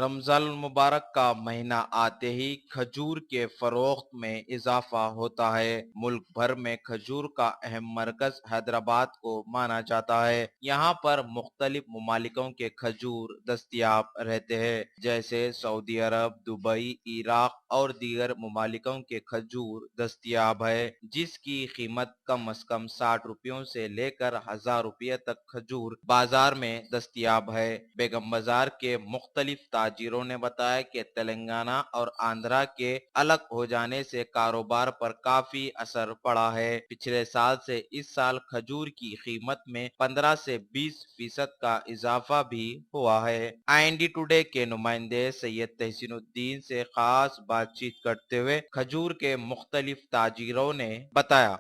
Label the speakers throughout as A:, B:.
A: रमजान मुबारक का महीना आते ही खजूर के फरोख्त में इजाफा होता है। मुल्क भर में खजूर का अहम मरकज हैदराबाद को माना जाता है। यहाँ पर मुख्तलिफ मुमालिकों के खजूर दस्तयाब रहते हैं, जैसे सऊदी अरब, दुबई, इराक और दीगर मुमालिकों के खजूर दस्तयाब है, जिसकी कीमत कम से कम 60 रुपयों से लेकर 1000 रुपये तक खजूर बाजार में दस्तयाब है। बेगम बाजार के मुख्तलिफ ताजिरों ने बताया कि तेलंगाना और आंध्रा के अलग हो जाने से कारोबार पर काफी असर पड़ा है। पिछले साल से इस साल खजूर की कीमत में 15 से 20% का इजाफा भी हुआ है। IND टुडे के नुमाइंदे सैयद तहसीनुद्दीन से खास बातचीत करते हुए खजूर के मुख्तलिफ ताजिरों ने बताया।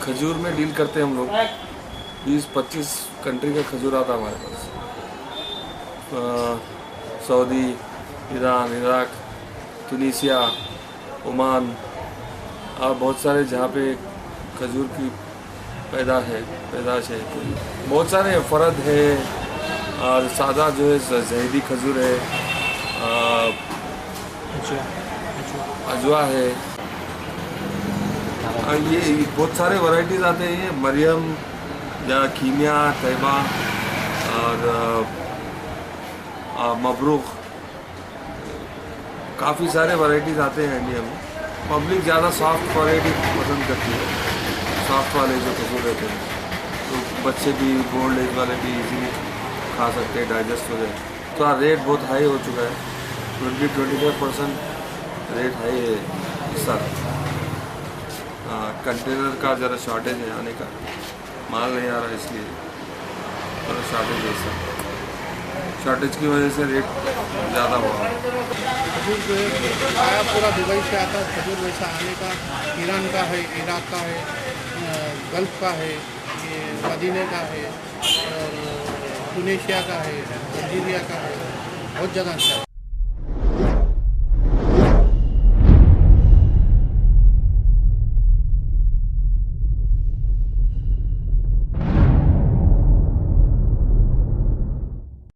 B: खजूर में डील करते हैं हम लोग। 20-25 कंट्री का खजूर आता है हमारे पास। Saudi, Iran, Iraq, Tunisia, Oman और बहुत सारे जहाँ पे खजूर की पैदाश है। बहुत सारे फ़रद है और सादा जो है जहदी खजूर है, अजवा है। ये बहुत सारे वैरायटीज़ आते हैं। मरियम या कीमिया, तैयबा और मबरूक, काफ़ी सारे वैरायटीज़ आते हैं इंडिया में। पब्लिक ज़्यादा सॉफ्ट वैरायटी पसंद करती है, सॉफ्ट वाले जो खजूर रहते हैं, तो बच्चे भी, गोल्ड एज वाले भी इजीली खा सकते हैं, डाइजेस्ट हो जाए। तो रेट बहुत हाई हो चुका है, 20-25% रेट हाई है इस साल। कंटेनर का ज़रा शॉर्टेज है, आने का माल नहीं आ रहा, इसलिए थोड़ा शॉर्टेज है। सब शॉर्टेज की वजह से रेट ज़्यादा हुआ।
C: खजूर जो है आया पूरा दुबई से आता है खजूर, वैसा आने का ईरान का है, इराक का है, गल्फ़ का है, ये मदीने का है और टूनीशिया का है, अल्जीरिया का है, बहुत जगह से।